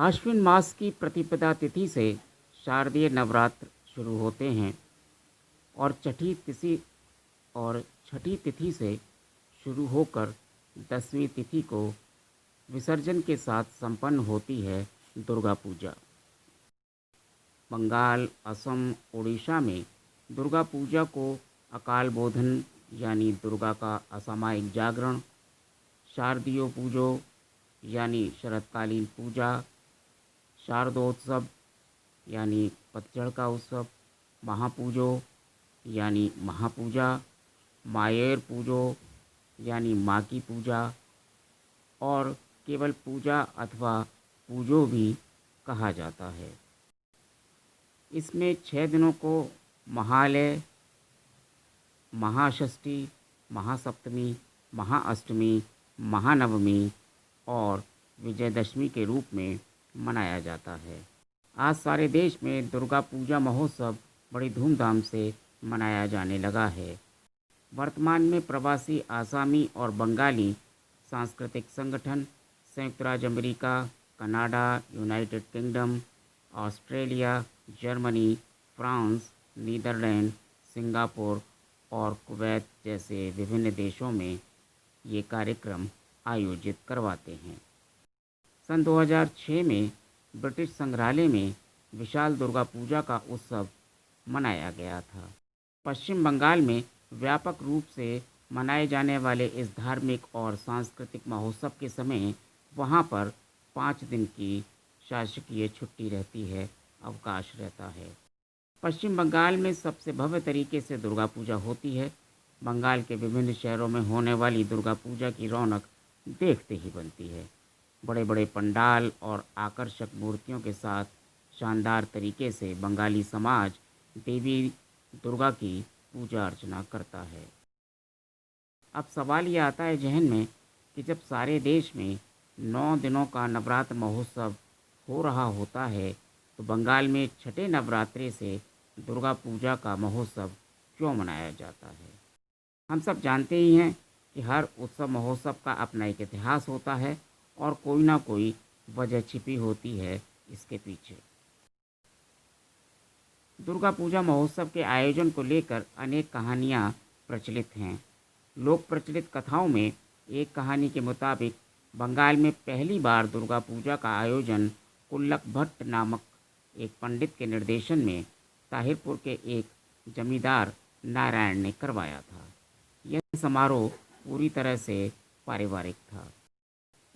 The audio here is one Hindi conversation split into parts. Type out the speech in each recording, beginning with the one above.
आश्विन मास की प्रतिपदा तिथि से शारदीय नवरात्र शुरू होते हैं और छठी तिथि से शुरू होकर 10वीं तिथि को विसर्जन के साथ संपन्न होती है दुर्गा पूजा। बंगाल, असम, उड़ीसा में दुर्गा पूजा को अकाल बोधन यानी दुर्गा का असामयिक जागरण, शारदीय पूजो यानी शरतकालीन पूजा, शारदोत्सव यानी पतझड़ का उत्सव, महापूजो यानी महापूजा, मायर पूजो यानी माँ की पूजा और केवल पूजा अथवा पूजो भी कहा जाता है। इसमें 6 दिनों को महालय, महाषष्ठी, महासप्तमी, महाअष्टमी, महानवमी और विजयदशमी के रूप में मनाया जाता है। आज सारे देश में दुर्गा पूजा महोत्सव बड़ी धूमधाम से मनाया जाने लगा है। वर्तमान में प्रवासी आसामी और बंगाली सांस्कृतिक संगठन संयुक्त राज्य America, Canada, United Kingdom, Australia, Germany, France, Netherland, Singapore और कुवैत जैसे विभिन्न देशों में ये कार्यक्रम आयोजित करवाते हैं। सन 2006 में ब्रिटिश संग्रहालय में विशाल दुर्गा पूजा का उत्सव मनाया गया था। पश्चिम बंगाल में व्यापक रूप से मनाए जाने वाले इस धार्मिक और सांस्कृतिक महोत्सव के समय वहाँ पर 5 दिन की शासकीय छुट्टी रहती है, अवकाश रहता है। पश्चिम बंगाल में सबसे भव्य तरीके से दुर्गा पूजा होती है। बंगाल के विभिन्न शहरों में होने वाली दुर्गा पूजा की रौनक देखते ही बनती है। बड़े बड़े पंडाल और आकर्षक मूर्तियों के साथ शानदार तरीके से बंगाली समाज देवी दुर्गा की पूजा अर्चना करता है। अब सवाल ये आता है जहन में कि जब सारे देश में 9 दिनों का नवरात्र महोत्सव हो रहा होता है तो बंगाल में छठे नवरात्रे से दुर्गा पूजा का महोत्सव क्यों मनाया जाता है। हम सब जानते ही हैं कि हर उत्सव महोत्सव का अपना एक इतिहास होता है और कोई ना कोई वजह छिपी होती है इसके पीछे। दुर्गा पूजा महोत्सव के आयोजन को लेकर अनेक कहानियाँ प्रचलित हैं। लोक प्रचलित कथाओं में एक कहानी के मुताबिक बंगाल में पहली बार दुर्गा पूजा का आयोजन कुल्लक भट्ट नामक एक पंडित के निर्देशन में ताहिरपुर के एक जमींदार नारायण ने करवाया था। यह समारोह पूरी तरह से पारिवारिक था।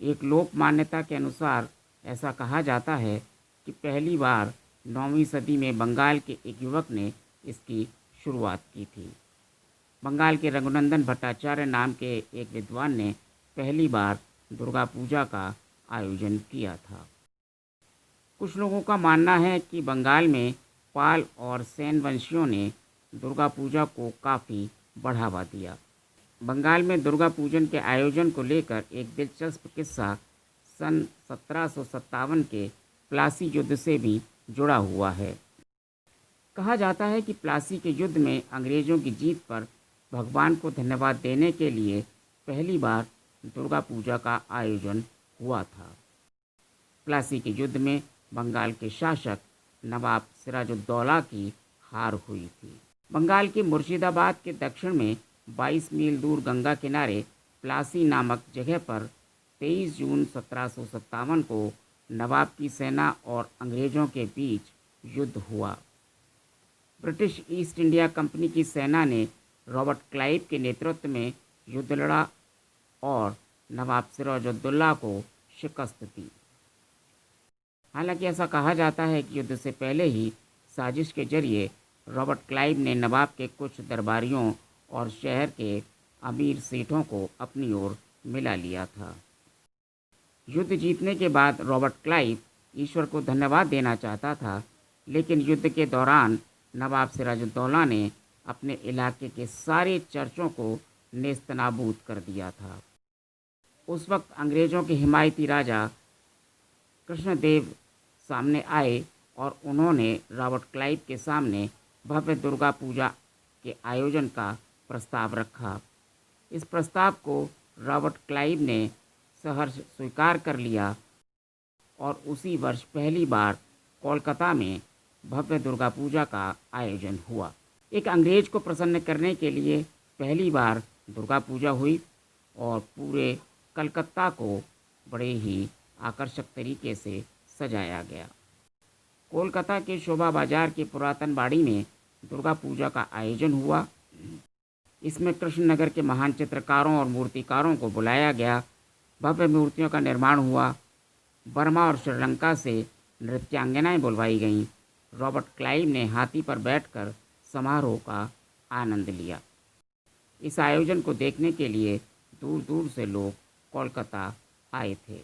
एक लोक मान्यता के अनुसार ऐसा कहा जाता है कि पहली बार 9वीं सदी में बंगाल के एक युवक ने इसकी शुरुआत की थी। बंगाल के रघुनंदन भट्टाचार्य नाम के एक विद्वान ने पहली बार दुर्गा पूजा का आयोजन किया था। कुछ लोगों का मानना है कि बंगाल में पाल और सेन वंशियों ने दुर्गा पूजा को काफ़ी बढ़ावा दिया। बंगाल में दुर्गा पूजन के आयोजन को लेकर एक दिलचस्प किस्सा सन 1757 के प्लासी युद्ध से भी जुड़ा हुआ है। कहा जाता है कि प्लासी के युद्ध में अंग्रेज़ों की जीत पर भगवान को धन्यवाद देने के लिए पहली बार दुर्गा पूजा का आयोजन हुआ था। प्लासी के युद्ध में बंगाल के शासक नवाब सिराजुद्दौला की हार हुई थी। बंगाल के मुर्शिदाबाद के दक्षिण में 22 मील दूर गंगा किनारे प्लासी नामक जगह पर 23 जून 1757 को नवाब की सेना और अंग्रेज़ों के बीच युद्ध हुआ। ब्रिटिश ईस्ट इंडिया कंपनी की सेना ने रॉबर्ट क्लाइव के नेतृत्व में युद्ध लड़ा और नवाब सिराजुद्दौला को शिकस्त दी। हालांकि ऐसा कहा जाता है कि युद्ध से पहले ही साजिश के जरिए रॉबर्ट क्लाइव ने नवाब के कुछ दरबारियों और शहर के अमीर सेठों को अपनी ओर मिला लिया था। युद्ध जीतने के बाद रॉबर्ट क्लाइव ईश्वर को धन्यवाद देना चाहता था, लेकिन युद्ध के दौरान नवाब सिराजुद्दौला ने अपने इलाके के सारे चर्चों को नेस्तनाबूद कर दिया था। उस वक्त अंग्रेज़ों के हिमायती राजा कृष्णदेव सामने आए और उन्होंने रॉबर्ट क्लाइव के सामने भव्य दुर्गा पूजा के आयोजन का प्रस्ताव रखा। इस प्रस्ताव को रॉबर्ट क्लाइव ने सहर्ष स्वीकार कर लिया और उसी वर्ष पहली बार कोलकाता में भव्य दुर्गा पूजा का आयोजन हुआ। एक अंग्रेज को प्रसन्न करने के लिए पहली बार दुर्गा पूजा हुई और पूरे कलकत्ता को बड़े ही आकर्षक तरीके से सजाया गया। कोलकाता के शोभा बाजार की पुरातन बाड़ी में दुर्गा पूजा का आयोजन हुआ। इसमें कृष्णनगर के महान चित्रकारों और मूर्तिकारों को बुलाया गया। भव्य मूर्तियों का निर्माण हुआ। बर्मा और श्रीलंका से नृत्यांगनाएं बुलवाई गईं। रॉबर्ट क्लाइव ने हाथी पर बैठकर समारोह का आनंद लिया। इस आयोजन को देखने के लिए दूर दूर से लोग कोलकाता आए थे।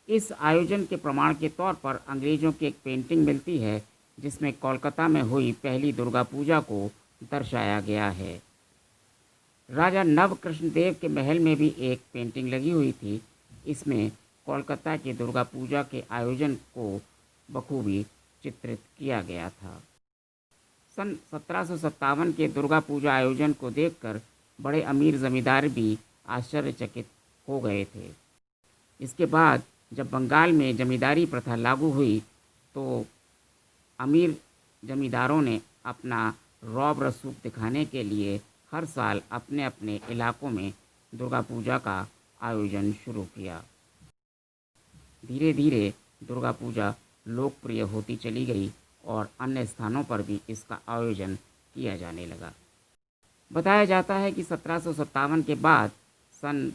इस आयोजन के प्रमाण के तौर पर अंग्रेज़ों की एक पेंटिंग मिलती है जिसमें कोलकाता में हुई पहली दुर्गा पूजा को दर्शाया गया है। राजा नव कृष्णदेव के महल में भी एक पेंटिंग लगी हुई थी। इसमें कोलकाता की दुर्गा पूजा के आयोजन को बखूबी चित्रित किया गया था। सन 1757 के दुर्गा पूजा आयोजन को देखकर बड़े अमीर जमींदार भी आश्चर्यचकित हो गए थे। इसके बाद जब बंगाल में जमींदारी प्रथा लागू हुई तो अमीर जमींदारों ने अपना रौब रसूख दिखाने के लिए हर साल अपने अपने इलाकों में दुर्गा पूजा का आयोजन शुरू किया। धीरे धीरे दुर्गा पूजा लोकप्रिय होती चली गई और अन्य स्थानों पर भी इसका आयोजन किया जाने लगा। बताया जाता है कि 1757 के बाद सन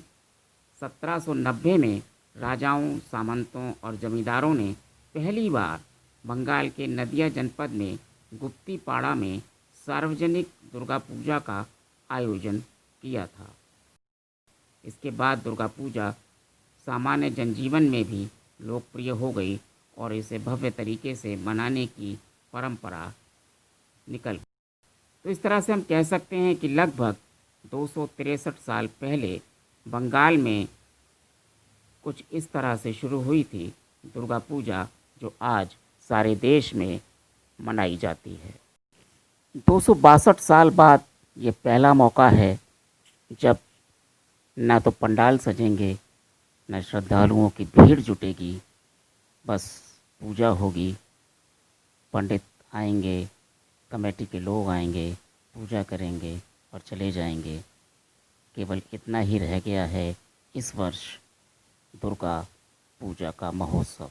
1790 में राजाओं, सामंतों और जमींदारों ने पहली बार बंगाल के नदिया जनपद में गुप्तीपाड़ा में सार्वजनिक दुर्गा पूजा का आयोजन किया था। इसके बाद दुर्गा पूजा सामान्य जनजीवन में भी लोकप्रिय हो गई और इसे भव्य तरीके से मनाने की परंपरा निकल गई। तो इस तरह से हम कह सकते हैं कि लगभग 263 साल पहले बंगाल में कुछ इस तरह से शुरू हुई थी दुर्गा पूजा, जो आज सारे देश में मनाई जाती है। 262 साल बाद ये पहला मौका है जब न तो पंडाल सजेंगे, न श्रद्धालुओं की भीड़ जुटेगी, बस पूजा होगी। पंडित आएंगे, कमेटी के लोग आएंगे, पूजा करेंगे और चले जाएंगे। केवल इतना ही रह गया है इस वर्ष दुर्गा पूजा का महोत्सव।